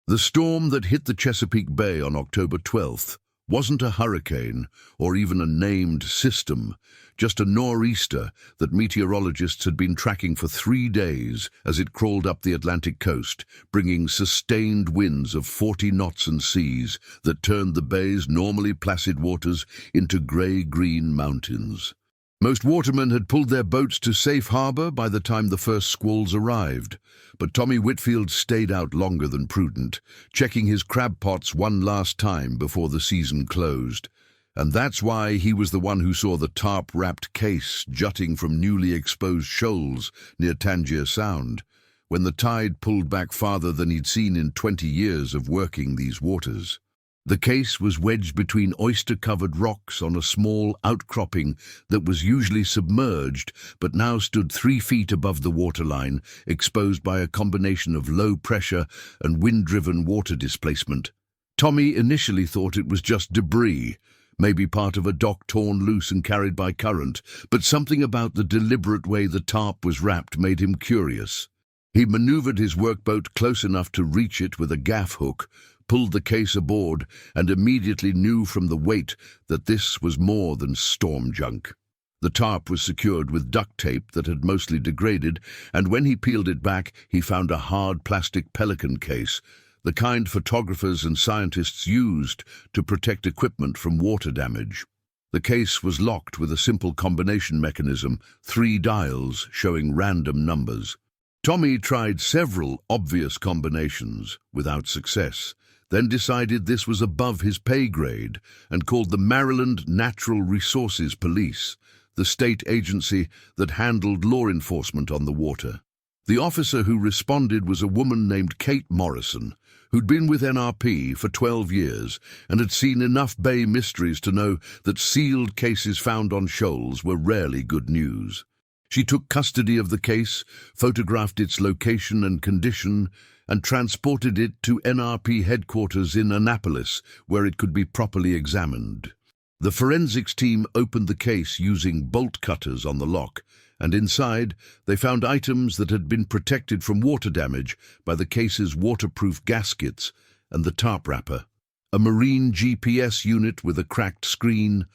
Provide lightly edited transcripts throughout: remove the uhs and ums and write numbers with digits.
The storm that hit the Chesapeake Bay on October 12th wasn't a hurricane or even a named system, just a nor'easter that meteorologists had been tracking for 3 days as it crawled up the Atlantic coast, bringing sustained winds of 40 knots and seas that turned the bay's normally placid waters into grey-green mountains. Most watermen had pulled their boats to safe harbor by the time the first squalls arrived, but Tommy Whitfield stayed out longer than prudent, checking his crab pots one last time before the season closed. And that's why he was the one who saw the tarp-wrapped case jutting from newly exposed shoals near Tangier Sound, when the tide pulled back farther than he'd seen in 20 years of working these waters. The case was wedged between oyster-covered rocks on a small outcropping that was usually submerged but now stood 3 feet above the waterline, exposed by a combination of low pressure and wind-driven water displacement. Tommy initially thought it was just debris, maybe part of a dock torn loose and carried by current, but something about the deliberate way the tarp was wrapped made him curious. He maneuvered his workboat close enough to reach it with a gaff hook, pulled the case aboard, and immediately knew from the weight that this was more than storm junk. The tarp was secured with duct tape that had mostly degraded, and when he peeled it back, he found a hard plastic pelican case, the kind photographers and scientists used to protect equipment from water damage. The case was locked with a simple combination mechanism, 3 dials showing random numbers. Tommy tried several obvious combinations without success, then decided this was above his pay grade and called the Maryland Natural Resources Police, the state agency that handled law enforcement on the water. The officer who responded was a woman named Kate Morrison, who'd been with NRP for 12 years and had seen enough bay mysteries to know that sealed cases found on shoals were rarely good news. She took custody of the case, photographed its location and condition, and transported it to NRP headquarters in Annapolis, where it could be properly examined. The forensics team opened the case using bolt cutters on the lock, and inside they found items that had been protected from water damage by the case's waterproof gaskets and the tarp wrapper. A marine GPS unit with a cracked screen,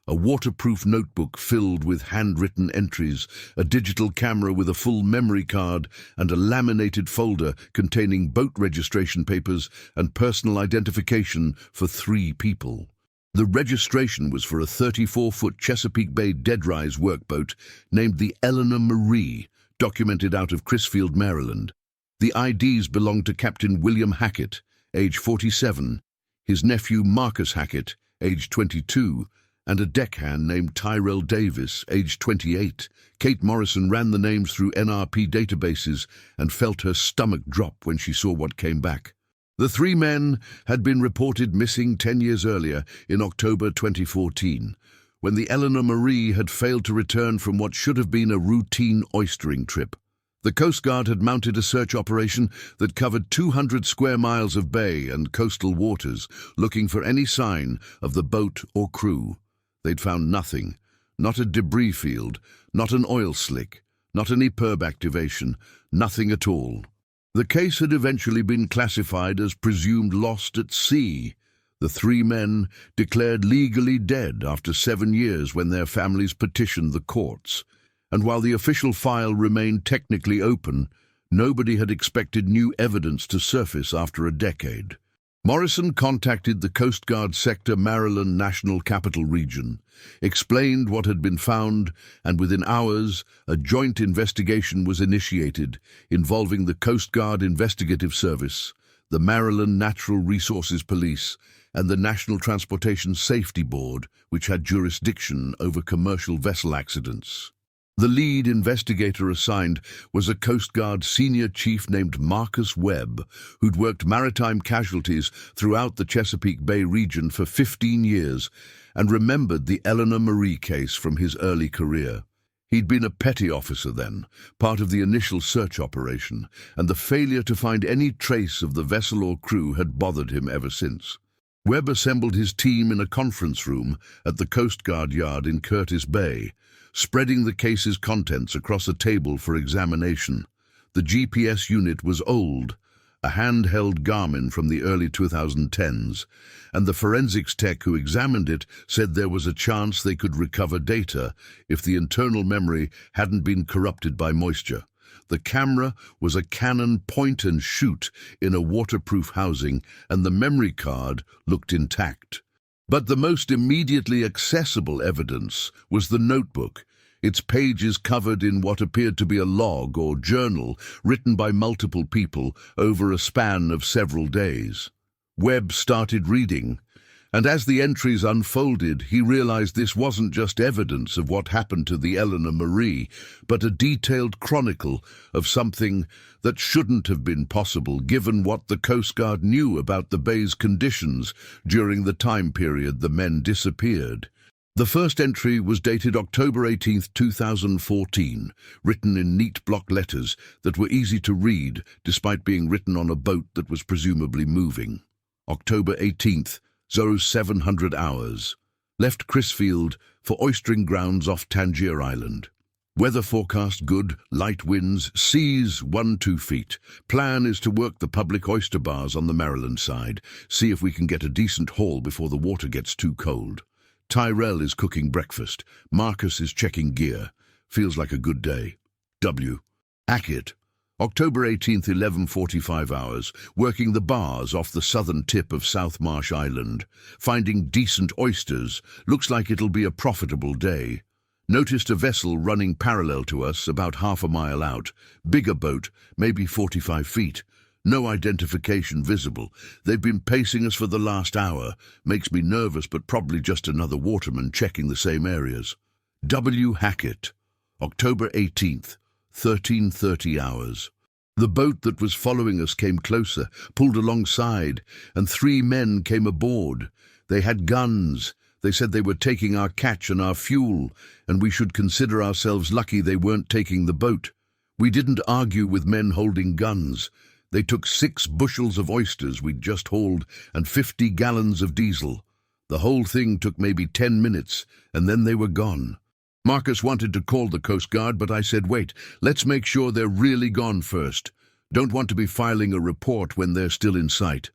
a waterproof notebook filled with handwritten entries, a digital camera with a full memory card, and a laminated folder containing boat registration papers and personal identification for 3 people. The registration was for a 34-foot Chesapeake Bay dead-rise workboat named the Eleanor Marie, documented out of Crisfield, Maryland. The IDs belonged to Captain William Hackett, age 47, his nephew Marcus Hackett, age 22, and a deckhand named Tyrell Davis, age 28. Kate Morrison ran the names through NRP databases and felt her stomach drop when she saw what came back. The 3 men had been reported missing 10 years earlier in October 2014, when the Eleanor Marie had failed to return from what should have been a routine oystering trip. The Coast Guard had mounted a search operation that covered 200 square miles of bay and coastal waters, looking for any sign of the boat or crew. They'd found nothing, not a debris field, not an oil slick, not any perb activation, nothing at all. The case had eventually been classified as presumed lost at sea. The 3 men declared legally dead after 7 years when their families petitioned the courts. And while the official file remained technically open, nobody had expected new evidence to surface after a decade. Morrison contacted the Coast Guard Sector Maryland National Capital Region, explained what had been found, and within hours, a joint investigation was initiated involving the Coast Guard Investigative Service, the Maryland Natural Resources Police, and the National Transportation Safety Board, which had jurisdiction over commercial vessel accidents. The lead investigator assigned was a Coast Guard senior chief named Marcus Webb, who'd worked maritime casualties throughout the Chesapeake Bay region for 15 years and remembered the Eleanor Marie case from his early career. He'd been a petty officer then, part of the initial search operation, and the failure to find any trace of the vessel or crew had bothered him ever since. Webb assembled his team in a conference room at the Coast Guard yard in Curtis Bay, spreading the case's contents across a table for examination. The GPS unit was old, a handheld Garmin from the early 2010s, and the forensics tech who examined it said there was a chance they could recover data if the internal memory hadn't been corrupted by moisture. The camera was a Canon point-and-shoot in a waterproof housing, and the memory card looked intact. But the most immediately accessible evidence was the notebook, its pages covered in what appeared to be a log or journal written by multiple people over a span of several days. Webb started reading, and as the entries unfolded, he realized this wasn't just evidence of what happened to the Eleanor Marie, but a detailed chronicle of something that shouldn't have been possible given what the Coast Guard knew about the bay's conditions during the time period the men disappeared. The first entry was dated October 18, 2014, written in neat block letters that were easy to read despite being written on a boat that was presumably moving. October 18th, 0700 hours. Left Crisfield for oystering grounds off Tangier Island. Weather forecast good, light winds, seas 1-2 feet. Plan is to work the public oyster bars on the Maryland side, see if we can get a decent haul before the water gets too cold. Tyrell is cooking breakfast. Marcus is checking gear. Feels like a good day. W. Hackett. October 18th, 11:45 hours, working the bars off the southern tip of South Marsh Island. Finding decent oysters. Looks like it'll be a profitable day. Noticed a vessel running parallel to us about half a mile out. Bigger boat, maybe 45 feet. No identification visible. They've been pacing us for the last hour. Makes me nervous, but probably just another waterman checking the same areas. W. Hackett. October 18th. 13:30 hours. The boat that was following us came closer, pulled alongside, and 3 men came aboard. They had guns. They said they were taking our catch and our fuel, and we should consider ourselves lucky they weren't taking the boat. We didn't argue with men holding guns. They took 6 bushels of oysters we'd just hauled and 50 gallons of diesel. The whole thing took maybe 10 minutes, and then they were gone. Marcus wanted to call the Coast Guard, but I said, wait, let's make sure they're really gone first. Don't want to be filing a report when they're still in sight.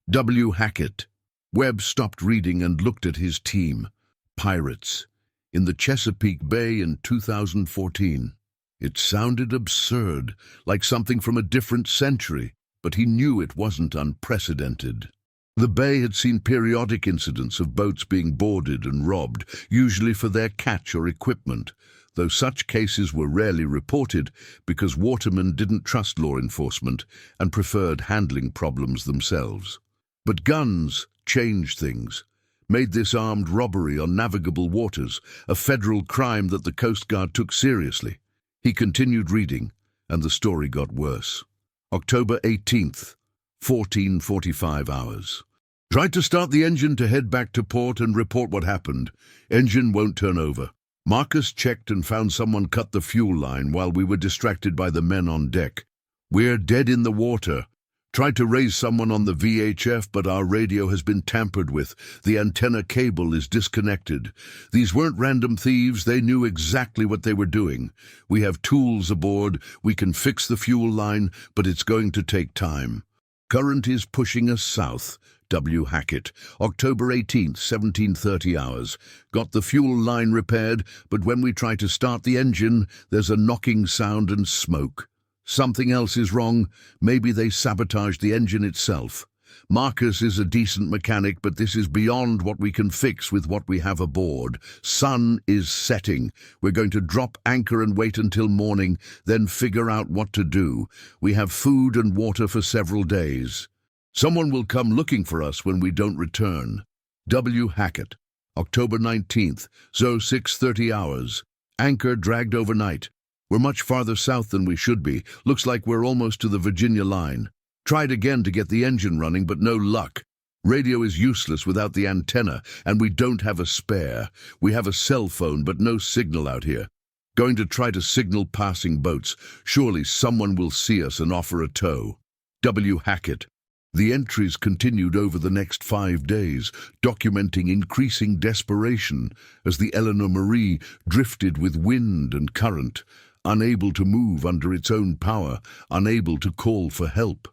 W. Hackett. Webb stopped reading and looked at his team. Pirates. In the Chesapeake Bay in 2014. It sounded absurd, like something from a different century, but he knew it wasn't unprecedented. The bay had seen periodic incidents of boats being boarded and robbed, usually for their catch or equipment, though such cases were rarely reported because watermen didn't trust law enforcement and preferred handling problems themselves. But guns changed things, made this armed robbery on navigable waters a federal crime that the Coast Guard took seriously. He continued reading, and the story got worse. October 18th. 14:45 hours. Tried to start the engine to head back to port and report what happened. Engine won't turn over. Marcus checked and found someone cut the fuel line while we were distracted by the men on deck. We're dead in the water. Tried to raise someone on the VHF, but our radio has been tampered with. The antenna cable is disconnected. These weren't random thieves. They knew exactly what they were doing. We have tools aboard. We can fix the fuel line, but it's going to take time. Current is pushing us south. W. Hackett. October 18th, 17:30 hours. Got the fuel line repaired, but when we try to start the engine, there's a knocking sound and smoke. Something else is wrong. Maybe they sabotaged the engine itself. Marcus is a decent mechanic, but this is beyond what we can fix with what we have aboard. Sun is setting. We're going to drop anchor and wait until morning, then figure out what to do. We have food and water for several days. Someone will come looking for us when we don't return. W. Hackett. October 19th, 06:30 hours. Anchor dragged overnight. We're much farther south than we should be. Looks like we're almost to the Virginia line. Tried again to get the engine running, but no luck. Radio is useless without the antenna, and we don't have a spare. We have a cell phone, but no signal out here. Going to try to signal passing boats. Surely someone will see us and offer a tow. W. Hackett. The entries continued over the next 5 days, documenting increasing desperation as the Eleanor Marie drifted with wind and current, unable to move under its own power, unable to call for help.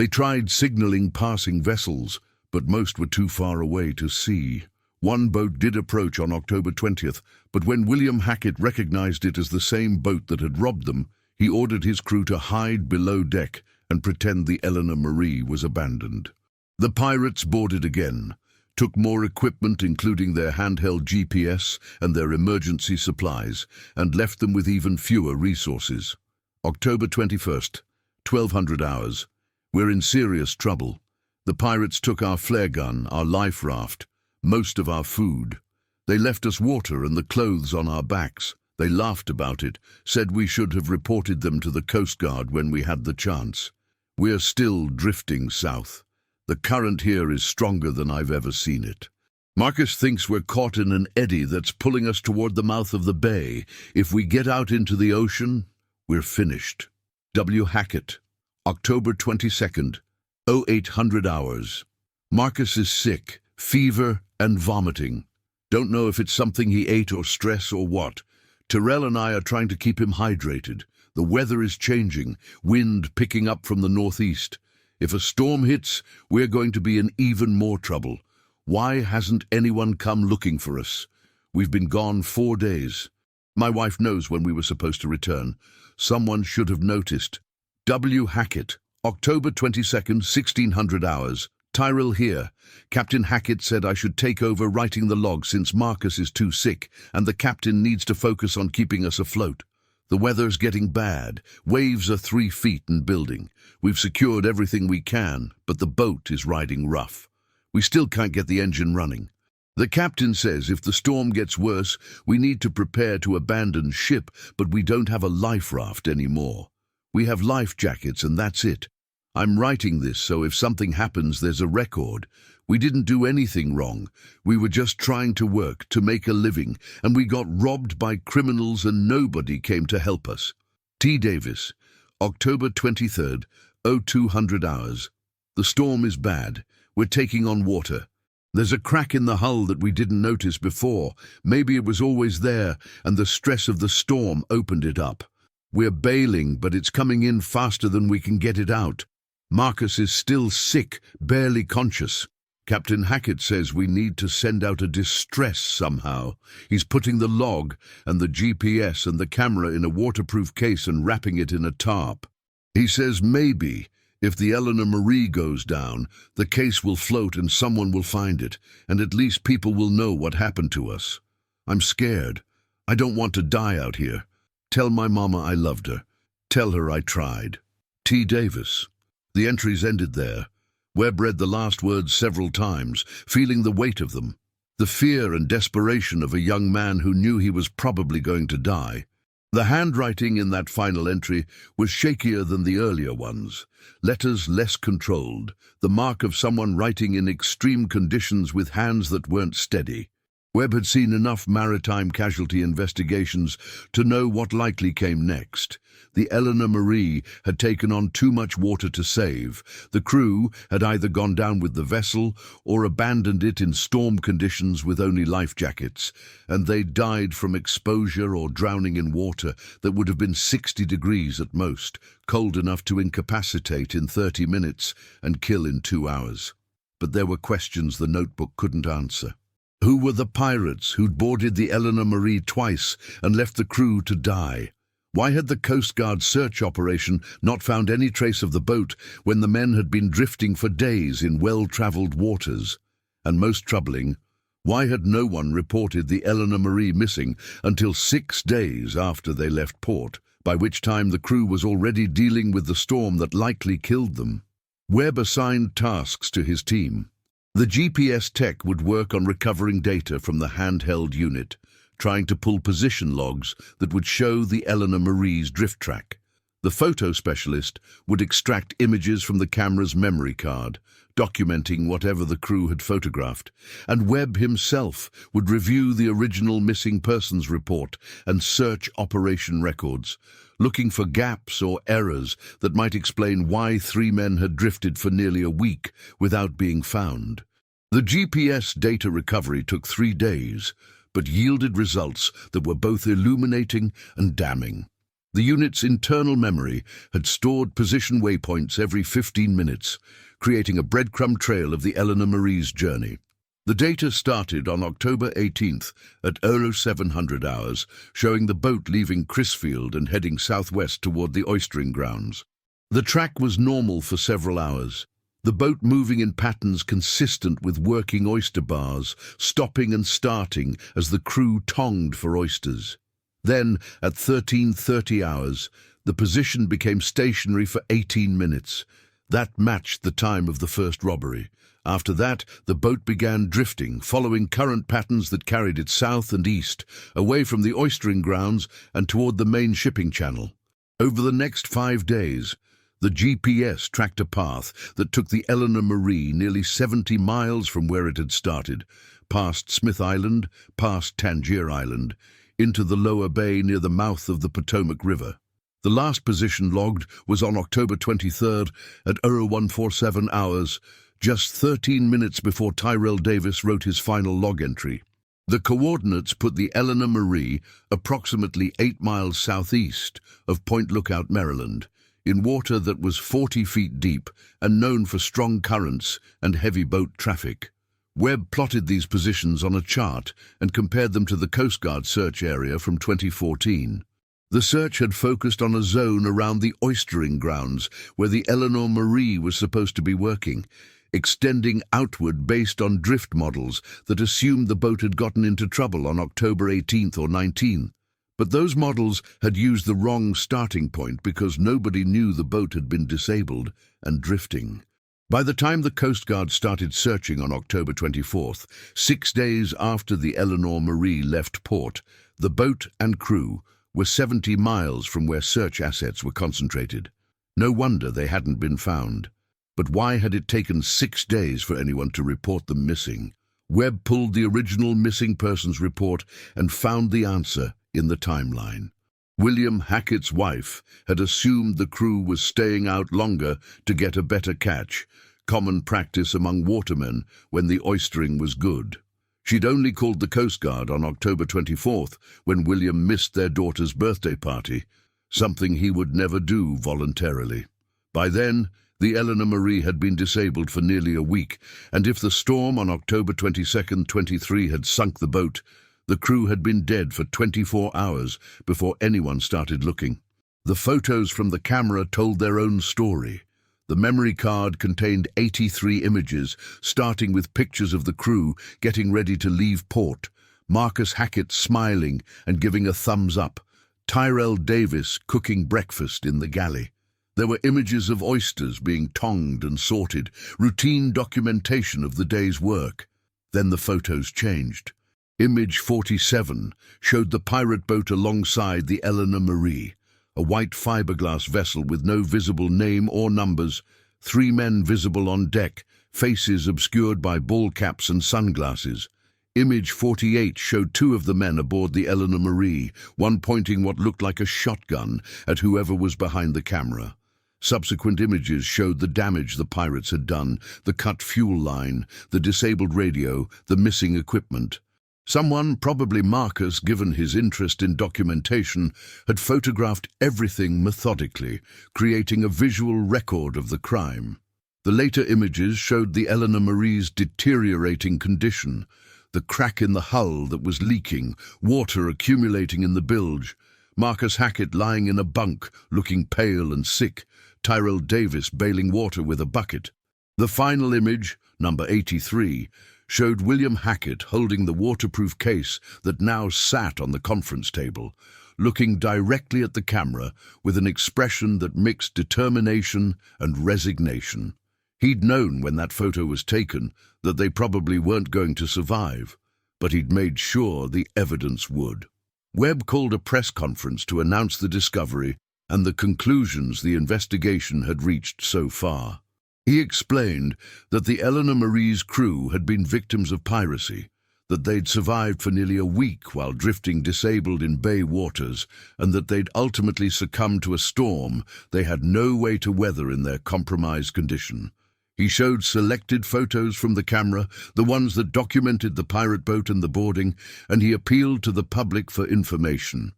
They tried signaling passing vessels, but most were too far away to see. One boat did approach on October 20th, but when William Hackett recognized it as the same boat that had robbed them, he ordered his crew to hide below deck and pretend the Eleanor Marie was abandoned. The pirates boarded again, took more equipment including their handheld GPS and their emergency supplies, and left them with even fewer resources. October 21st, 1200 hours. We're in serious trouble. The pirates took our flare gun, our life raft, most of our food. They left us water and the clothes on our backs. They laughed about it, said we should have reported them to the Coast Guard when we had the chance. We're still drifting south. The current here is stronger than I've ever seen it. Marcus thinks we're caught in an eddy that's pulling us toward the mouth of the bay. If we get out into the ocean, we're finished. W. Hackett, October 22nd, 0800 hours. Marcus is sick, fever and vomiting. Don't know if it's something he ate or stress or what. Terrell and I are trying to keep him hydrated. The weather is changing, wind picking up from the northeast. If a storm hits, we're going to be in even more trouble. Why hasn't anyone come looking for us? We've been gone 4 days. My wife knows when we were supposed to return. Someone should have noticed. W. Hackett, October 22nd, 1600 hours. Tyrell here. Captain Hackett said I should take over writing the log since Marcus is too sick and the captain needs to focus on keeping us afloat. The weather's getting bad. Waves are 3 feet and building. We've secured everything we can, but the boat is riding rough. We still can't get the engine running. The captain says if the storm gets worse, we need to prepare to abandon ship, but we don't have a life raft anymore. We have life jackets and that's it. I'm writing this so if something happens there's a record. We didn't do anything wrong. We were just trying to work, to make a living, and we got robbed by criminals and nobody came to help us. T. Davis, October 23rd, 0200 hours. The storm is bad. We're taking on water. There's a crack in the hull that we didn't notice before. Maybe it was always there, and the stress of the storm opened it up. We're bailing, but it's coming in faster than we can get it out. Marcus is still sick, barely conscious. Captain Hackett says we need to send out a distress somehow. He's putting the log and the GPS and the camera in a waterproof case and wrapping it in a tarp. He says maybe, if the Eleanor Marie goes down, the case will float and someone will find it, and at least people will know what happened to us. I'm scared. I don't want to die out here. Tell my mama I loved her. Tell her I tried. T. Davis. The entries ended there. Webb read the last words several times, feeling the weight of them. The fear and desperation of a young man who knew he was probably going to die. The handwriting in that final entry was shakier than the earlier ones. Letters less controlled, the mark of someone writing in extreme conditions with hands that weren't steady. Webb had seen enough maritime casualty investigations to know what likely came next. The Eleanor Marie had taken on too much water to save. The crew had either gone down with the vessel or abandoned it in storm conditions with only life jackets, and they died from exposure or drowning in water that would have been 60 degrees at most, cold enough to incapacitate in 30 minutes and kill in 2 hours. But there were questions the notebook couldn't answer. Who were the pirates who'd boarded the Eleanor Marie twice and left the crew to die? Why had the Coast Guard search operation not found any trace of the boat when the men had been drifting for days in well-traveled waters? And most troubling, why had no one reported the Eleanor Marie missing until 6 days after they left port, by which time the crew was already dealing with the storm that likely killed them? Webb assigned tasks to his team. The GPS tech would work on recovering data from the handheld unit, trying to pull position logs that would show the Eleanor Marie's drift track. The photo specialist would extract images from the camera's memory card, documenting whatever the crew had photographed, and Webb himself would review the original missing persons report and search operation records, looking for gaps or errors that might explain why 3 men had drifted for nearly a week without being found. The GPS data recovery took 3 days, but yielded results that were both illuminating and damning. The unit's internal memory had stored position waypoints every 15 minutes, creating a breadcrumb trail of the Eleanor Marie's journey. The data started on October 18th at 0700 hours, showing the boat leaving Crisfield and heading southwest toward the oystering grounds. The track was normal for several hours, the boat moving in patterns consistent with working oyster bars, stopping and starting as the crew tonged for oysters. Then, at 13:30 hours, the position became stationary for 18 minutes. That matched the time of the first robbery. After that, the boat began drifting, following current patterns that carried it south and east, away from the oystering grounds and toward the main shipping channel. Over the next 5 days, the GPS tracked a path that took the Eleanor Marie nearly 70 miles from where it had started, past Smith Island, past Tangier Island, into the lower bay near the mouth of the Potomac River. The last position logged was on October 23rd at 0147 hours, just 13 minutes before Tyrell Davis wrote his final log entry. The coordinates put the Eleanor Marie approximately 8 miles southeast of Point Lookout, Maryland, in water that was 40 feet deep and known for strong currents and heavy boat traffic. Webb plotted these positions on a chart and compared them to the Coast Guard search area from 2014. The search had focused on a zone around the oystering grounds where the Eleanor Marie was supposed to be working, extending outward based on drift models that assumed the boat had gotten into trouble on October 18th or 19th. But those models had used the wrong starting point because nobody knew the boat had been disabled and drifting. By the time the Coast Guard started searching on October 24th, 6 days after the Eleanor Marie left port, the boat and crew were 70 miles from where search assets were concentrated. No wonder they hadn't been found. But why had it taken 6 days for anyone to report them missing? Webb pulled the original missing persons report and found the answer in the timeline. William Hackett's wife had assumed the crew was staying out longer to get a better catch, common practice among watermen when the oystering was good. She'd only called the Coast Guard on October 24th when William missed their daughter's birthday party, something he would never do voluntarily. By then, the Eleanor Marie had been disabled for nearly a week, and if the storm on October 22nd, 23 had sunk the boat, the crew had been dead for 24 hours before anyone started looking. The photos from the camera told their own story. The memory card contained 83 images, starting with pictures of the crew getting ready to leave port, Marcus Hackett smiling and giving a thumbs up, Tyrell Davis cooking breakfast in the galley. There were images of oysters being tonged and sorted, routine documentation of the day's work. Then the photos changed. Image 47 showed the pirate boat alongside the Eleanor Marie, a white fiberglass vessel with no visible name or numbers, 3 men visible on deck, faces obscured by ball caps and sunglasses. Image 48 showed 2 of the men aboard the Eleanor Marie, one pointing what looked like a shotgun at whoever was behind the camera. Subsequent images showed the damage the pirates had done, the cut fuel line, the disabled radio, the missing equipment. Someone, probably Marcus, given his interest in documentation, had photographed everything methodically, creating a visual record of the crime. The later images showed the Eleanor Marie's deteriorating condition, the crack in the hull that was leaking, water accumulating in the bilge, Marcus Hackett lying in a bunk, looking pale and sick, Tyrell Davis bailing water with a bucket. The final image, number 83, showed William Hackett holding the waterproof case that now sat on the conference table, looking directly at the camera with an expression that mixed determination and resignation. He'd known when that photo was taken that they probably weren't going to survive, but he'd made sure the evidence would. Webb called a press conference to announce the discovery and the conclusions the investigation had reached so far. He explained that the Eleanor Marie's crew had been victims of piracy, that they'd survived for nearly a week while drifting disabled in bay waters, and that they'd ultimately succumbed to a storm they had no way to weather in their compromised condition. He showed selected photos from the camera, the ones that documented the pirate boat and the boarding, and he appealed to the public for information.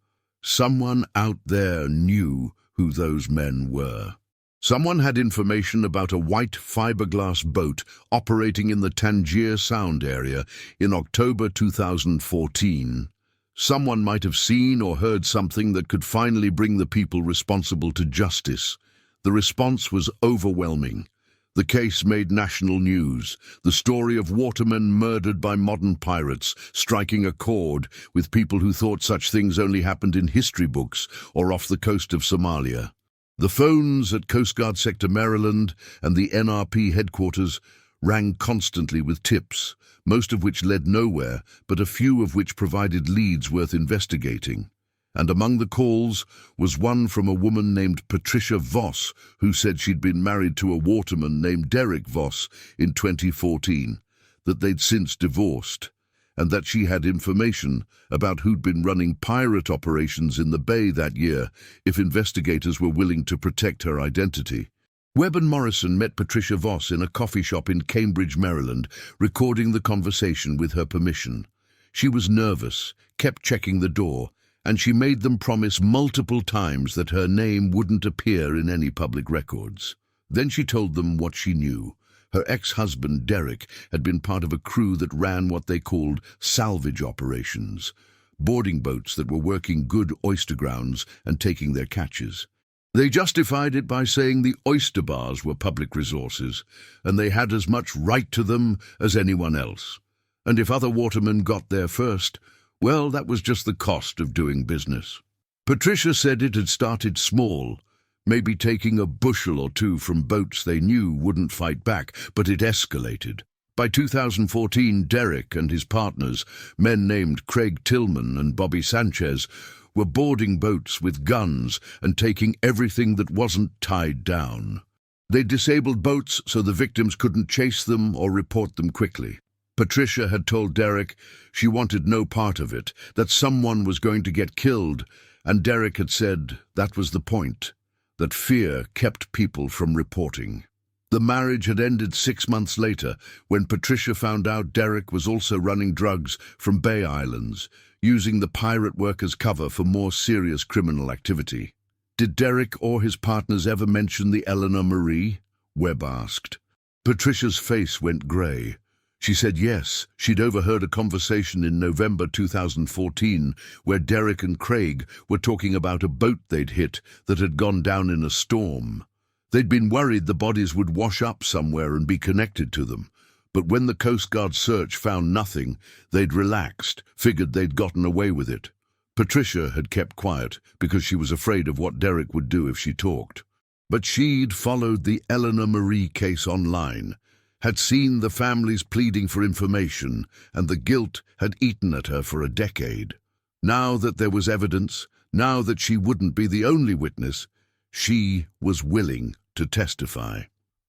Someone out there knew who those men were. Someone had information about a white fiberglass boat operating in the Tangier Sound area in October 2014. Someone might have seen or heard something that could finally bring the people responsible to justice. The response was overwhelming. The case made national news, the story of watermen murdered by modern pirates, striking a chord with people who thought such things only happened in history books or off the coast of Somalia. The phones at Coast Guard Sector Maryland and the NRP headquarters rang constantly with tips, most of which led nowhere, but a few of which provided leads worth investigating. And among the calls was one from a woman named Patricia Voss, who said she'd been married to a waterman named Derek Voss in 2014, that they'd since divorced, and that she had information about who'd been running pirate operations in the bay that year if investigators were willing to protect her identity. Webb and Morrison met Patricia Voss in a coffee shop in Cambridge, Maryland, recording the conversation with her permission. She was nervous, kept checking the door, and she made them promise multiple times that her name wouldn't appear in any public records. Then she told them what she knew. Her ex-husband, Derek, had been part of a crew that ran what they called salvage operations, boarding boats that were working good oyster grounds and taking their catches. They justified it by saying the oyster bars were public resources, and they had as much right to them as anyone else. And if other watermen got there first, well, that was just the cost of doing business. Patricia said it had started small, maybe taking a bushel or two from boats they knew wouldn't fight back, but it escalated. By 2014, Derek and his partners, men named Craig Tillman and Bobby Sanchez, were boarding boats with guns and taking everything that wasn't tied down. They disabled boats so the victims couldn't chase them or report them quickly. Patricia had told Derek she wanted no part of it, that someone was going to get killed, and Derek had said that was the point, that fear kept people from reporting. The marriage had ended 6 months later when Patricia found out Derek was also running drugs from Bay Islands, using the pirate work as cover for more serious criminal activity. Did Derek or his partners ever mention the Eleanor Marie? Webb asked. Patricia's face went grey. She said yes, she'd overheard a conversation in November 2014 where Derek and Craig were talking about a boat they'd hit that had gone down in a storm. They'd been worried the bodies would wash up somewhere and be connected to them, but when the Coast Guard search found nothing, they'd relaxed, figured they'd gotten away with it. Patricia had kept quiet because she was afraid of what Derek would do if she talked. But she'd followed the Eleanor Marie case online, had seen the families pleading for information, and the guilt had eaten at her for a decade. Now that there was evidence, now that she wouldn't be the only witness, she was willing to testify.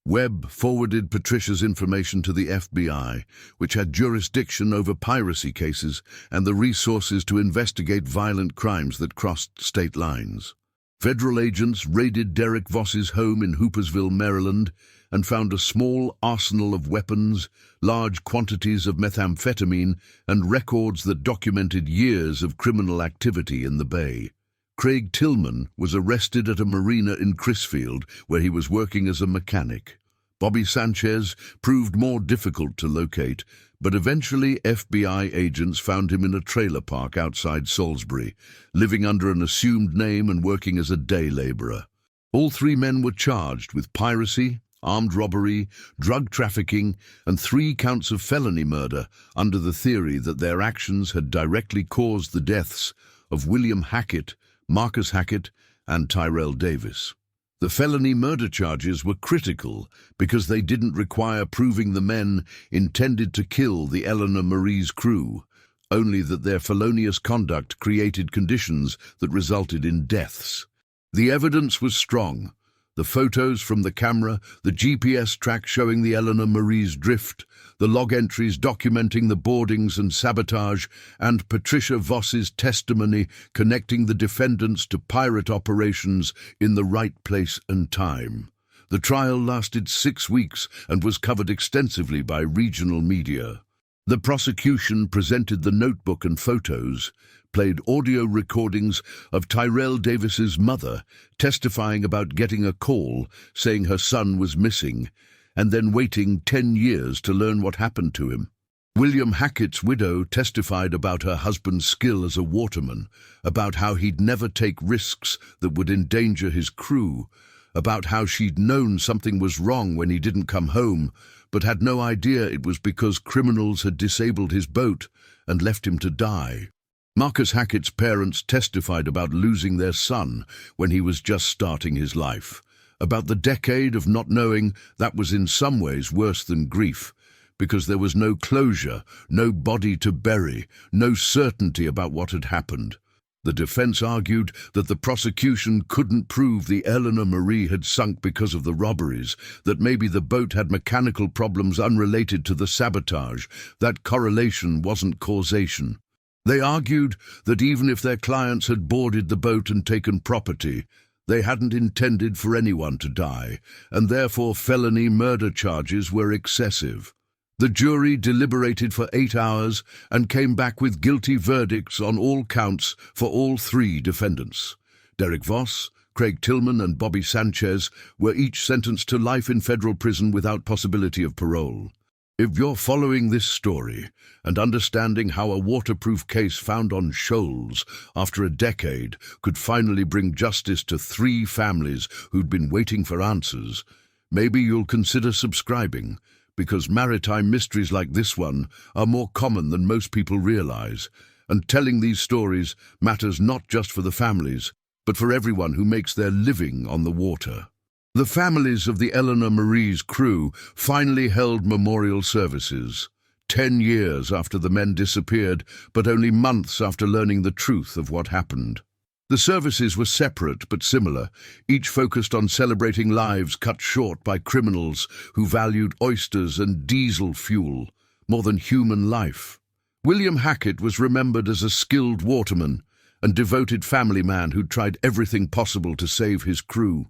Webb forwarded Patricia's information to the FBI, which had jurisdiction over piracy cases and the resources to investigate violent crimes that crossed state lines. Federal agents raided Derek Voss's home in Hoopersville, Maryland, and found a small arsenal of weapons, large quantities of methamphetamine, and records that documented years of criminal activity in the bay. Craig Tillman was arrested at a marina in Crisfield, where he was working as a mechanic. Bobby Sanchez proved more difficult to locate, but eventually FBI agents found him in a trailer park outside Salisbury, living under an assumed name and working as a day laborer. All 3 men were charged with piracy, armed robbery, drug trafficking, and 3 counts of felony murder under the theory that their actions had directly caused the deaths of William Hackett, Marcus Hackett, and Tyrell Davis. The felony murder charges were critical because they didn't require proving the men intended to kill the Eleanor Marie's crew, only that their felonious conduct created conditions that resulted in deaths. The evidence was strong. The photos from the camera, the GPS track showing the Eleanor Marie's drift, the log entries documenting the boardings and sabotage, and Patricia Voss's testimony connecting the defendants to pirate operations in the right place and time. The trial lasted 6 weeks and was covered extensively by regional media. The prosecution presented the notebook and photos, played audio recordings of Tyrell Davis's mother testifying about getting a call saying her son was missing, and then waiting 10 years to learn what happened to him. William Hackett's widow testified about her husband's skill as a waterman, about how he'd never take risks that would endanger his crew, about how she'd known something was wrong when he didn't come home, but had no idea it was because criminals had disabled his boat and left him to die. Marcus Hackett's parents testified about losing their son when he was just starting his life, about the decade of not knowing that was in some ways worse than grief, because there was no closure, no body to bury, no certainty about what had happened. The defense argued that the prosecution couldn't prove the Eleanor Marie had sunk because of the robberies, that maybe the boat had mechanical problems unrelated to the sabotage, that correlation wasn't causation. They argued that even if their clients had boarded the boat and taken property, they hadn't intended for anyone to die, and therefore felony murder charges were excessive. The jury deliberated for 8 hours and came back with guilty verdicts on all counts for all 3 defendants. Derek Voss, Craig Tillman and Bobby Sanchez were each sentenced to life in federal prison without possibility of parole. If you're following this story and understanding how a waterproof case found on shoals after a decade could finally bring justice to 3 families who'd been waiting for answers, maybe you'll consider subscribing, because maritime mysteries like this one are more common than most people realize, and telling these stories matters not just for the families, but for everyone who makes their living on the water. The families of the Eleanor Marie's crew finally held memorial services, 10 years after the men disappeared, but only months after learning the truth of what happened. The services were separate but similar, each focused on celebrating lives cut short by criminals who valued oysters and diesel fuel more than human life. William Hackett was remembered as a skilled waterman and devoted family man who'd tried everything possible to save his crew.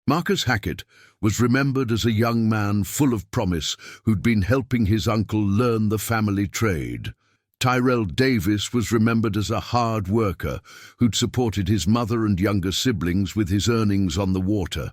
Marcus Hackett was remembered as a young man full of promise who'd been helping his uncle learn the family trade. Tyrell Davis was remembered as a hard worker who'd supported his mother and younger siblings with his earnings on the water.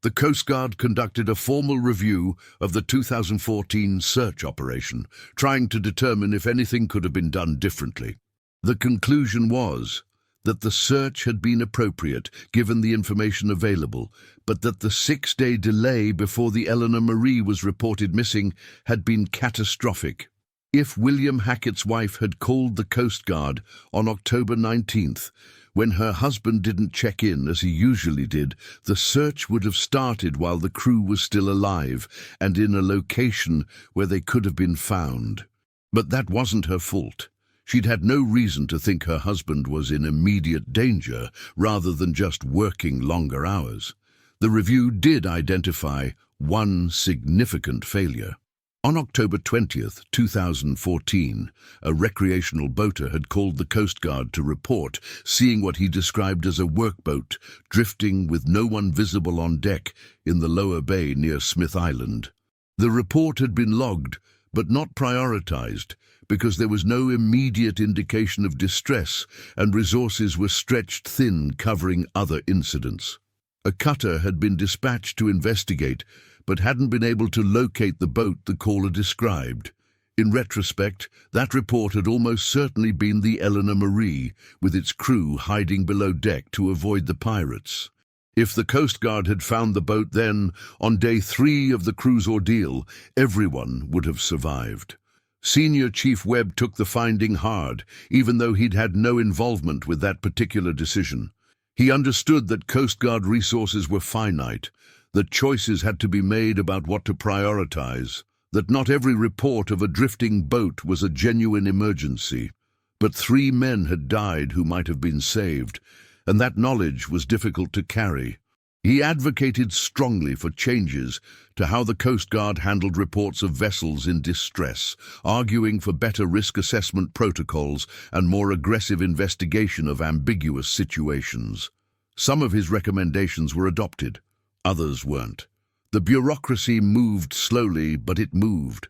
The Coast Guard conducted a formal review of the 2014 search operation, trying to determine if anything could have been done differently. The conclusion was that the search had been appropriate given the information available, but that the 6-day delay before the Eleanor Marie was reported missing had been catastrophic. If William Hackett's wife had called the Coast Guard on October 19th, when her husband didn't check in as he usually did, the search would have started while the crew was still alive and in a location where they could have been found. But that wasn't her fault. She'd had no reason to think her husband was in immediate danger rather than just working longer hours. The review did identify one significant failure. On October 20th, 2014, a recreational boater had called the Coast Guard to report seeing what he described as a workboat drifting with no one visible on deck in the lower bay near Smith Island. The report had been logged, but not prioritized, because there was no immediate indication of distress and resources were stretched thin covering other incidents. A cutter had been dispatched to investigate, but hadn't been able to locate the boat the caller described. In retrospect, that report had almost certainly been the Eleanor Marie, with its crew hiding below deck to avoid the pirates. If the Coast Guard had found the boat then, on day 3 of the crew's ordeal, everyone would have survived. Senior Chief Webb took the finding hard, even though he'd had no involvement with that particular decision. He understood that Coast Guard resources were finite, that choices had to be made about what to prioritize, that not every report of a drifting boat was a genuine emergency. But 3 men had died who might have been saved, and that knowledge was difficult to carry. He advocated strongly for changes to how the Coast Guard handled reports of vessels in distress, arguing for better risk assessment protocols and more aggressive investigation of ambiguous situations. Some of his recommendations were adopted. Others weren't. The bureaucracy moved slowly, but it moved.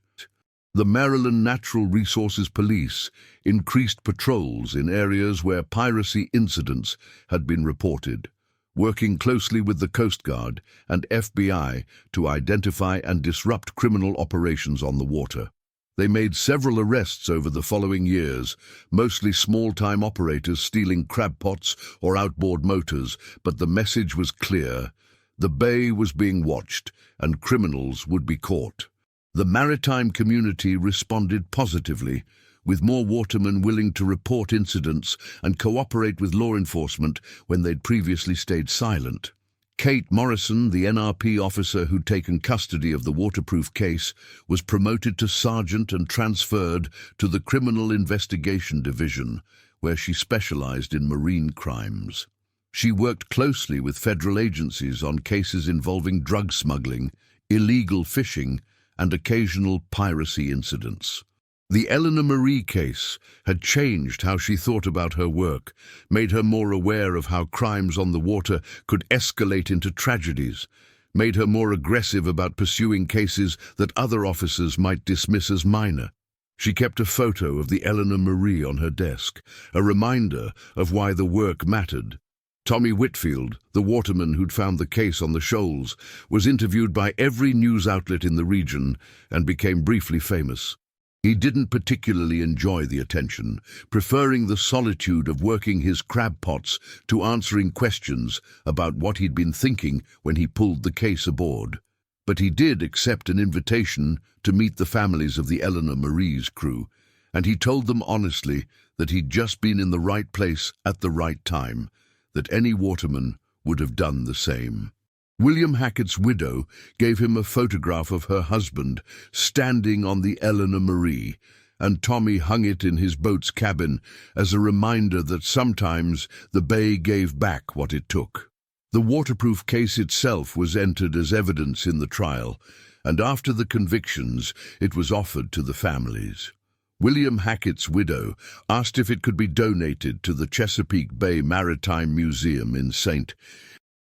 The Maryland Natural Resources Police increased patrols in areas where piracy incidents had been reported, working closely with the Coast Guard and FBI to identify and disrupt criminal operations on the water. They made several arrests over the following years, mostly small-time operators stealing crab pots or outboard motors, but the message was clear. The bay was being watched, and criminals would be caught. The maritime community responded positively, with more watermen willing to report incidents and cooperate with law enforcement when they'd previously stayed silent. Kate Morrison, the NRP officer who'd taken custody of the waterproof case, was promoted to sergeant and transferred to the Criminal Investigation Division, where she specialized in marine crimes. She worked closely with federal agencies on cases involving drug smuggling, illegal fishing, and occasional piracy incidents. The Eleanor Marie case had changed how she thought about her work, made her more aware of how crimes on the water could escalate into tragedies, made her more aggressive about pursuing cases that other officers might dismiss as minor. She kept a photo of the Eleanor Marie on her desk, a reminder of why the work mattered. Tommy Whitfield, the waterman who'd found the case on the shoals, was interviewed by every news outlet in the region and became briefly famous. He didn't particularly enjoy the attention, preferring the solitude of working his crab pots to answering questions about what he'd been thinking when he pulled the case aboard. But he did accept an invitation to meet the families of the Eleanor Marie's crew, and he told them honestly that he'd just been in the right place at the right time, that any waterman would have done the same. William Hackett's widow gave him a photograph of her husband standing on the Eleanor Marie, and Tommy hung it in his boat's cabin as a reminder that sometimes the bay gave back what it took. The waterproof case itself was entered as evidence in the trial, and after the convictions, it was offered to the families. William Hackett's widow asked if it could be donated to the Chesapeake Bay Maritime Museum in St.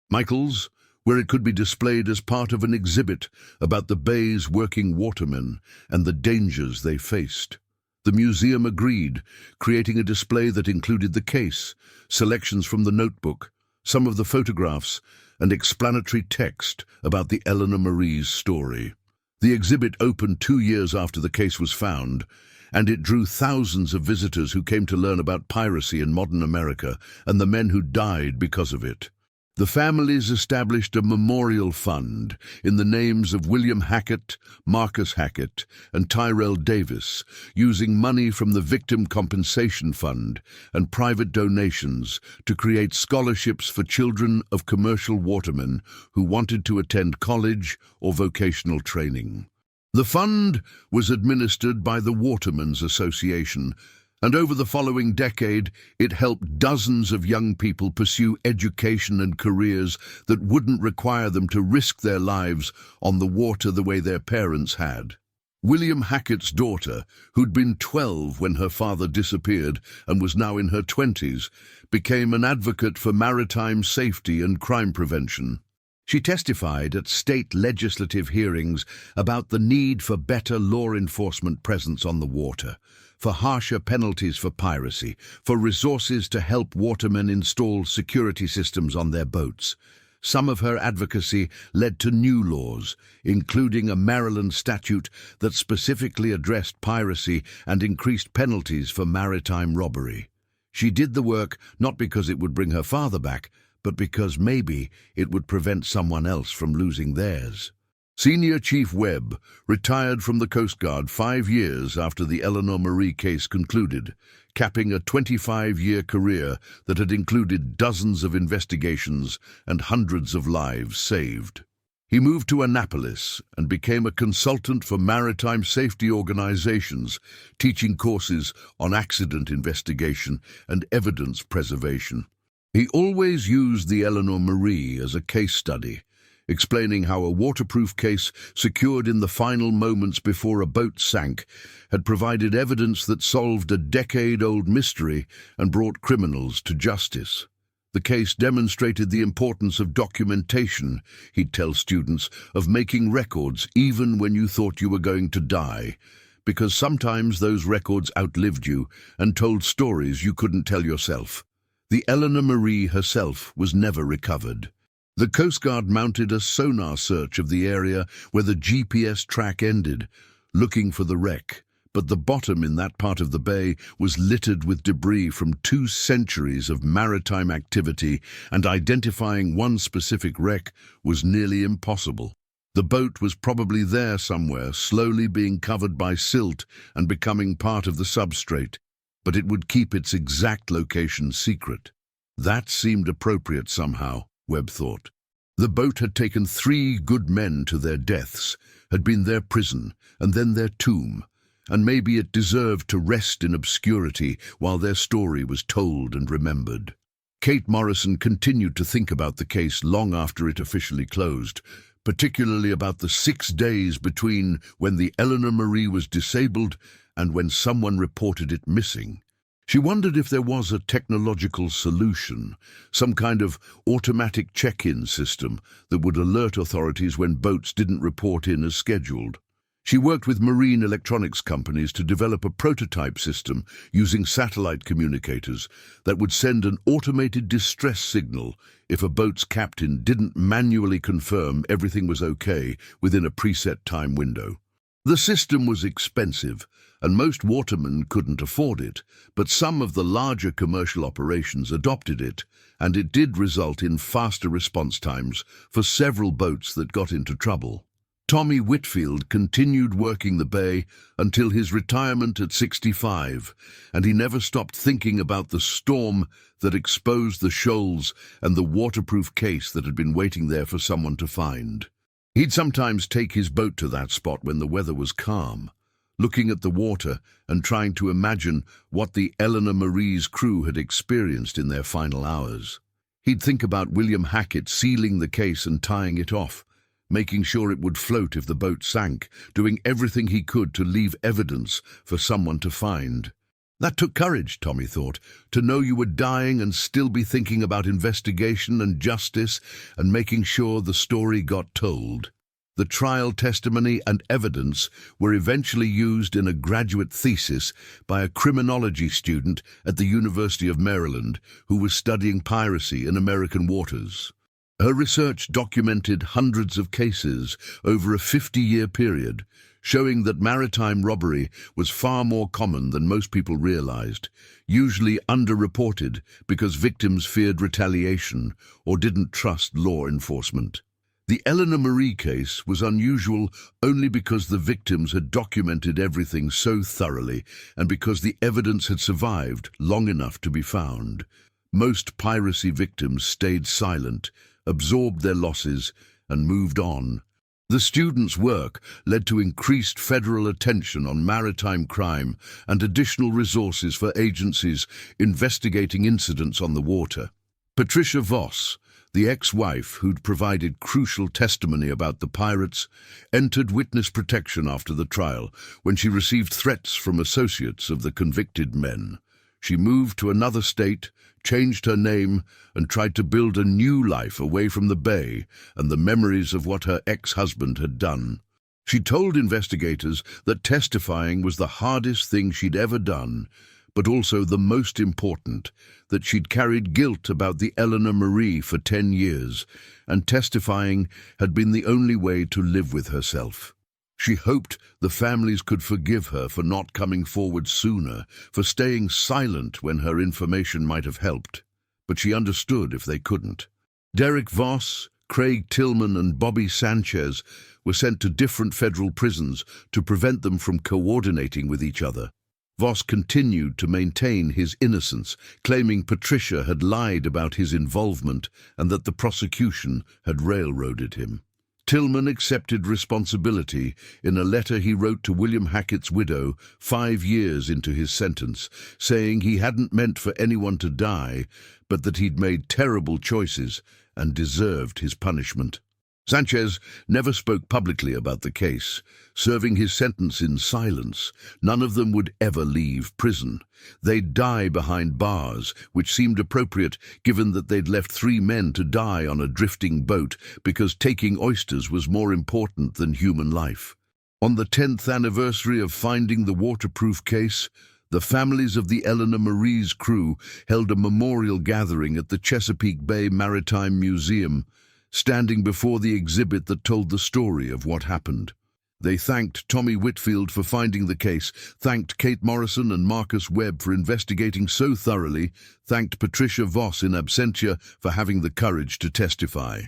Michael's, where it could be displayed as part of an exhibit about the bay's working watermen and the dangers they faced. The museum agreed, creating a display that included the case, selections from the notebook, some of the photographs, and explanatory text about the Eleanor Marie's story. The exhibit opened 2 years after the case was found, and it drew thousands of visitors who came to learn about piracy in modern America and the men who died because of it. The families established a memorial fund in the names of William Hackett, Marcus Hackett, and Tyrell Davis, using money from the Victim Compensation Fund and private donations to create scholarships for children of commercial watermen who wanted to attend college or vocational training. The fund was administered by the Watermen's Association, and over the following decade, it helped dozens of young people pursue education and careers that wouldn't require them to risk their lives on the water the way their parents had. William Hackett's daughter, who'd been 12 when her father disappeared and was now in her 20s, became an advocate for maritime safety and crime prevention. She testified at state legislative hearings about the need for better law enforcement presence on the water, for harsher penalties for piracy, for resources to help watermen install security systems on their boats. Some of her advocacy led to new laws, including a Maryland statute that specifically addressed piracy and increased penalties for maritime robbery. She did the work not because it would bring her father back, but because maybe it would prevent someone else from losing theirs. Senior Chief Webb retired from the Coast Guard 5 years after the Eleanor Marie case concluded, capping a 25-year career that had included dozens of investigations and hundreds of lives saved. He moved to Annapolis and became a consultant for maritime safety organizations, teaching courses on accident investigation and evidence preservation. He always used the Eleanor Marie as a case study, explaining how a waterproof case secured in the final moments before a boat sank had provided evidence that solved a decade-old mystery and brought criminals to justice. The case demonstrated the importance of documentation, he'd tell students, of making records even when you thought you were going to die, because sometimes those records outlived you and told stories you couldn't tell yourself. The Eleanor Marie herself was never recovered. The Coast Guard mounted a sonar search of the area where the GPS track ended, looking for the wreck, but the bottom in that part of the bay was littered with debris from 2 centuries of maritime activity, and identifying one specific wreck was nearly impossible. The boat was probably there somewhere, slowly being covered by silt and becoming part of the substrate, but it would keep its exact location secret. That seemed appropriate somehow, Webb thought. The boat had taken 3 good men to their deaths, had been their prison, and then their tomb, and maybe it deserved to rest in obscurity while their story was told and remembered. Kate Morrison continued to think about the case long after it officially closed, particularly about the 6 days between when the Eleanor Marie was disabled and when someone reported it missing. She wondered if there was a technological solution, some kind of automatic check-in system that would alert authorities when boats didn't report in as scheduled. She worked with marine electronics companies to develop a prototype system using satellite communicators that would send an automated distress signal if a boat's captain didn't manually confirm everything was okay within a preset time window. The system was expensive, and most watermen couldn't afford it, but some of the larger commercial operations adopted it, and it did result in faster response times for several boats that got into trouble. Tommy Whitfield continued working the bay until his retirement at 65, and he never stopped thinking about the storm that exposed the shoals and the waterproof case that had been waiting there for someone to find. He'd sometimes take his boat to that spot when the weather was calm, looking at the water and trying to imagine what the Eleanor Marie's crew had experienced in their final hours. He'd think about William Hackett sealing the case and tying it off, making sure it would float if the boat sank, doing everything he could to leave evidence for someone to find. That took courage, Tommy thought, to know you were dying and still be thinking about investigation and justice and making sure the story got told. The trial testimony and evidence were eventually used in a graduate thesis by a criminology student at the University of Maryland who was studying piracy in American waters. Her research documented hundreds of cases over a 50-year period, showing that maritime robbery was far more common than most people realized, usually underreported because victims feared retaliation or didn't trust law enforcement. The Eleanor Marie case was unusual only because the victims had documented everything so thoroughly and because the evidence had survived long enough to be found. Most piracy victims stayed silent, absorbed their losses, and moved on. The students' work led to increased federal attention on maritime crime and additional resources for agencies investigating incidents on the water. Patricia Voss, the ex-wife who'd provided crucial testimony about the pirates, entered witness protection after the trial when she received threats from associates of the convicted men. She moved to another state, changed her name, and tried to build a new life away from the bay and the memories of what her ex-husband had done. She told investigators that testifying was the hardest thing she'd ever done, but also the most important, that she'd carried guilt about the Eleanor Marie for 10 years, and testifying had been the only way to live with herself. She hoped the families could forgive her for not coming forward sooner, for staying silent when her information might have helped, but she understood if they couldn't. Derek Voss, Craig Tillman, and Bobby Sanchez were sent to different federal prisons to prevent them from coordinating with each other. Voss continued to maintain his innocence, claiming Patricia had lied about his involvement and that the prosecution had railroaded him. Tillman accepted responsibility in a letter he wrote to William Hackett's widow 5 years into his sentence, saying he hadn't meant for anyone to die, but that he'd made terrible choices and deserved his punishment. Sanchez never spoke publicly about the case, serving his sentence in silence. None of them would ever leave prison. They'd die behind bars, which seemed appropriate given that they'd left 3 men to die on a drifting boat because taking oysters was more important than human life. On the 10th anniversary of finding the waterproof case, the families of the Eleanor Marie's crew held a memorial gathering at the Chesapeake Bay Maritime Museum, standing before the exhibit that told the story of what happened. They thanked Tommy Whitfield for finding the case, thanked Kate Morrison and Marcus Webb for investigating so thoroughly, thanked Patricia Voss in absentia for having the courage to testify.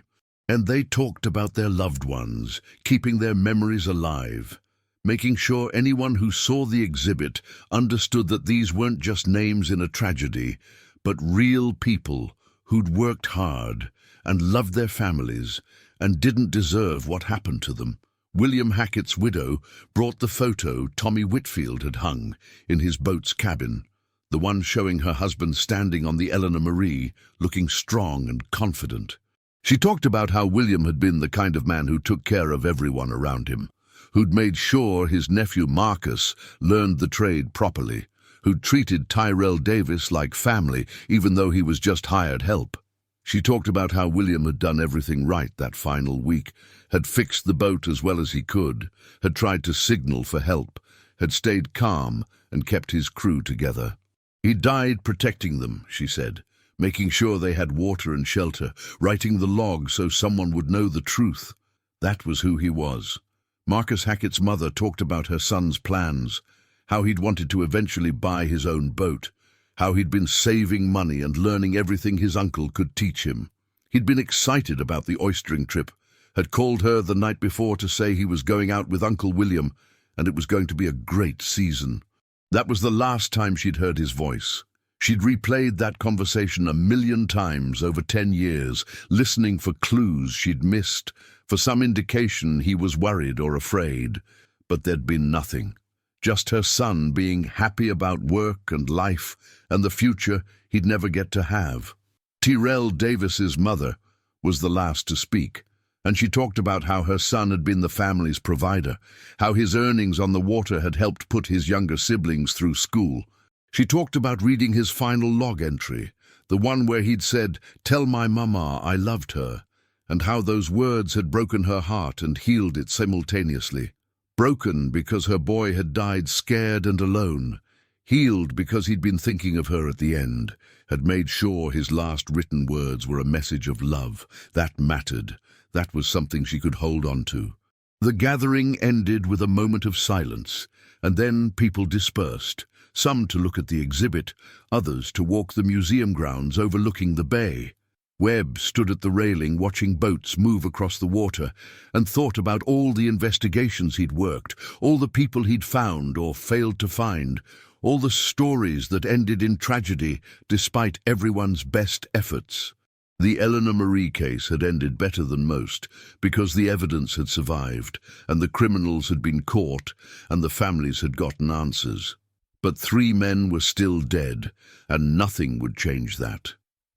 And they talked about their loved ones, keeping their memories alive, making sure anyone who saw the exhibit understood that these weren't just names in a tragedy, but real people who'd worked hard and loved their families and didn't deserve what happened to them. William Hackett's widow brought the photo Tommy Whitfield had hung in his boat's cabin, the one showing her husband standing on the Eleanor Marie, looking strong and confident. She talked about how William had been the kind of man who took care of everyone around him, who'd made sure his nephew Marcus learned the trade properly, who'd treated Tyrell Davis like family even though he was just hired help. She talked about how William had done everything right that final week, had fixed the boat as well as he could, had tried to signal for help, had stayed calm and kept his crew together. He died protecting them, she said, making sure they had water and shelter, writing the log so someone would know the truth. That was who he was. Marcus Hackett's mother talked about her son's plans, how he'd wanted to eventually buy his own boat, how he'd been saving money and learning everything his uncle could teach him. He'd been excited about the oystering trip, had called her the night before to say he was going out with Uncle William, and it was going to be a great season. That was the last time she'd heard his voice. She'd replayed that conversation 1,000,000 times over 10 years, listening for clues she'd missed, for some indication he was worried or afraid. But there'd been nothing. Just her son being happy about work and life and the future he'd never get to have. Tyrell Davis's mother was the last to speak, and she talked about how her son had been the family's provider, how his earnings on the water had helped put his younger siblings through school. She talked about reading his final log entry, the one where he'd said, "Tell my mama I loved her," and how those words had broken her heart and healed it simultaneously. Broken because her boy had died scared and alone, healed because he'd been thinking of her at the end, had made sure his last written words were a message of love. That mattered. That was something she could hold on to. The gathering ended with a moment of silence, and then people dispersed, some to look at the exhibit, others to walk the museum grounds overlooking the bay. Webb stood at the railing watching boats move across the water and thought about all the investigations he'd worked, all the people he'd found or failed to find, all the stories that ended in tragedy despite everyone's best efforts. The Eleanor Marie case had ended better than most because the evidence had survived and the criminals had been caught and the families had gotten answers. But 3 men were still dead, and nothing would change that.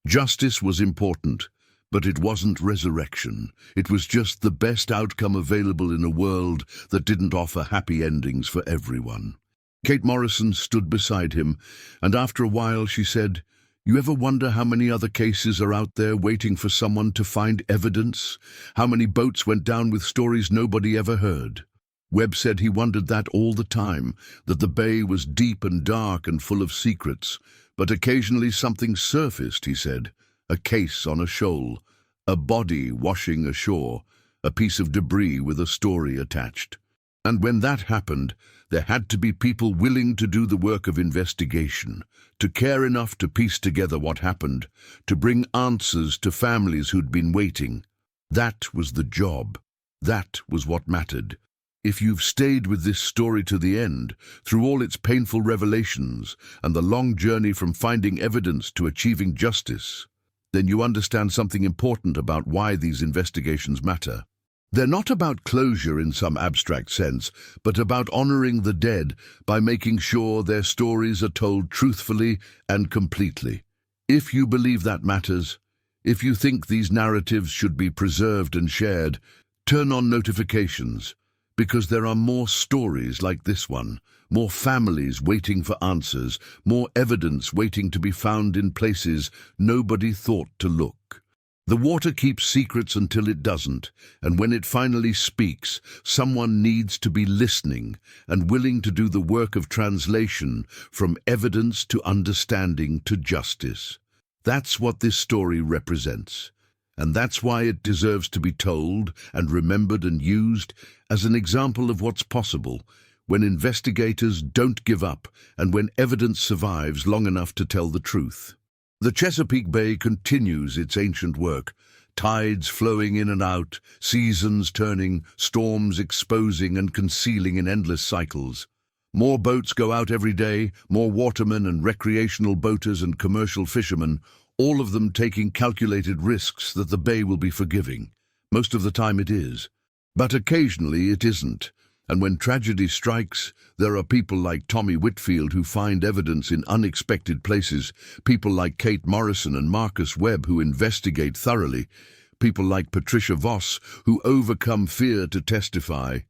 Justice was important, but it wasn't resurrection. It was just the best outcome available in a world that didn't offer happy endings for everyone. Kate Morrison stood beside him, and after a while she said, "You ever wonder how many other cases are out there waiting for someone to find evidence? How many boats went down with stories nobody ever heard?" Webb said he wondered that all the time, that the bay was deep and dark and full of secrets. But occasionally something surfaced, he said. A case on a shoal, a body washing ashore, a piece of debris with a story attached. And when that happened, there had to be people willing to do the work of investigation, to care enough to piece together what happened, to bring answers to families who'd been waiting. That was the job. That was what mattered. If you've stayed with this story to the end, through all its painful revelations and the long journey from finding evidence to achieving justice, then you understand something important about why these investigations matter. They're not about closure in some abstract sense, but about honoring the dead by making sure their stories are told truthfully and completely. If you believe that matters, if you think these narratives should be preserved and shared, turn on notifications. Because there are more stories like this one, more families waiting for answers, more evidence waiting to be found in places nobody thought to look. The water keeps secrets until it doesn't, and when it finally speaks, someone needs to be listening and willing to do the work of translation from evidence to understanding to justice. That's what this story represents, and that's why it deserves to be told and remembered and used as an example of what's possible when investigators don't give up and when evidence survives long enough to tell the truth. The Chesapeake Bay continues its ancient work, tides flowing in and out, seasons turning, storms exposing and concealing in endless cycles. More boats go out every day, more watermen and recreational boaters and commercial fishermen, all of them taking calculated risks that the bay will be forgiving. Most of the time it is. But occasionally it isn't. And when tragedy strikes, there are people like Tommy Whitfield who find evidence in unexpected places, people like Kate Morrison and Marcus Webb who investigate thoroughly, people like Patricia Voss who overcome fear to testify,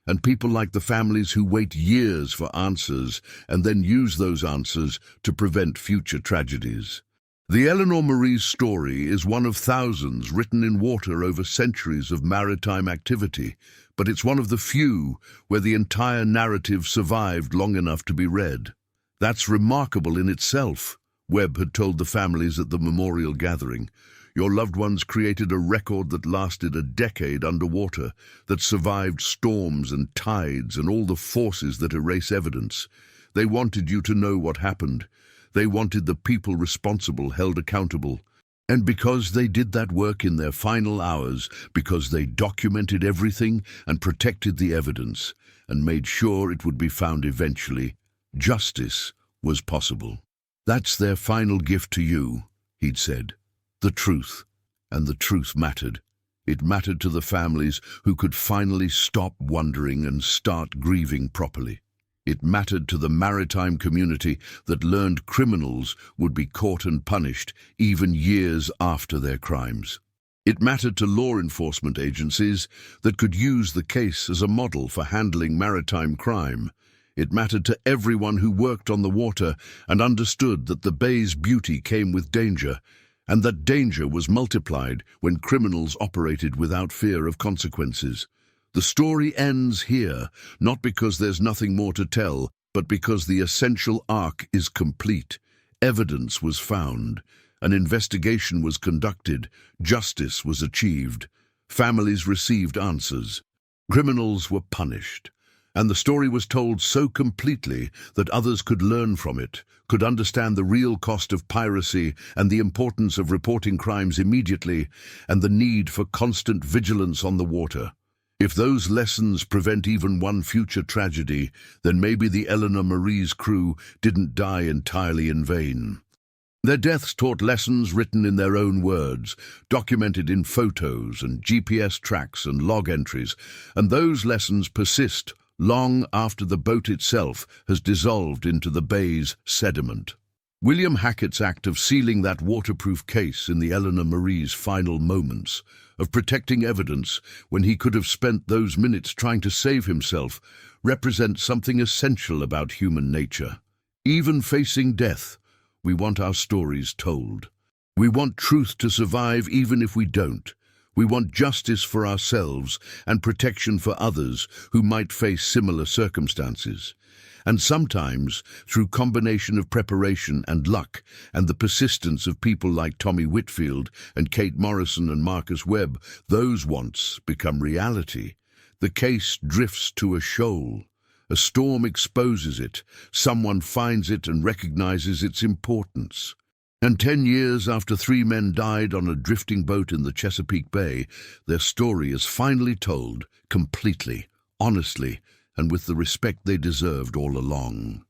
and people like the families who wait years for answers and then use those answers to prevent future tragedies. The Eleanor Marie's story is one of thousands written in water over centuries of maritime activity, but it's one of the few where the entire narrative survived long enough to be read. That's remarkable in itself, Webb had told the families at the memorial gathering. Your loved ones created a record that lasted a decade underwater, that survived storms and tides and all the forces that erase evidence. They wanted you to know what happened. They wanted the people responsible held accountable. And because they did that work in their final hours, because they documented everything and protected the evidence and made sure it would be found eventually, justice was possible. That's their final gift to you, he'd said. The truth. And the truth mattered. It mattered to the families who could finally stop wondering and start grieving properly. It mattered to the maritime community that learned criminals would be caught and punished even years after their crimes. It mattered to law enforcement agencies that could use the case as a model for handling maritime crime. It mattered to everyone who worked on the water and understood that the bay's beauty came with danger, and that danger was multiplied when criminals operated without fear of consequences. The story ends here, not because there's nothing more to tell, but because the essential arc is complete. Evidence was found, an investigation was conducted, justice was achieved, families received answers, criminals were punished, and the story was told so completely that others could learn from it, could understand the real cost of piracy and the importance of reporting crimes immediately, and the need for constant vigilance on the water. If those lessons prevent even one future tragedy, then maybe the Eleanor Marie's crew didn't die entirely in vain. Their deaths taught lessons written in their own words, documented in photos and GPS tracks and log entries, and those lessons persist long after the boat itself has dissolved into the bay's sediment. William Hackett's act of sealing that waterproof case in the Eleanor Marie's final moments, of protecting evidence when he could have spent those minutes trying to save himself, represents something essential about human nature. Even facing death, we want our stories told. We want truth to survive even if we don't. We want justice for ourselves and protection for others who might face similar circumstances. And sometimes, through combination of preparation and luck and the persistence of people like Tommy Whitfield and Kate Morrison and Marcus Webb, those wants become reality. The case drifts to a shoal. A storm exposes it. Someone finds it and recognizes its importance. And 10 years after 3 men died on a drifting boat in the Chesapeake Bay, their story is finally told, completely, honestly, and with the respect they deserved all along.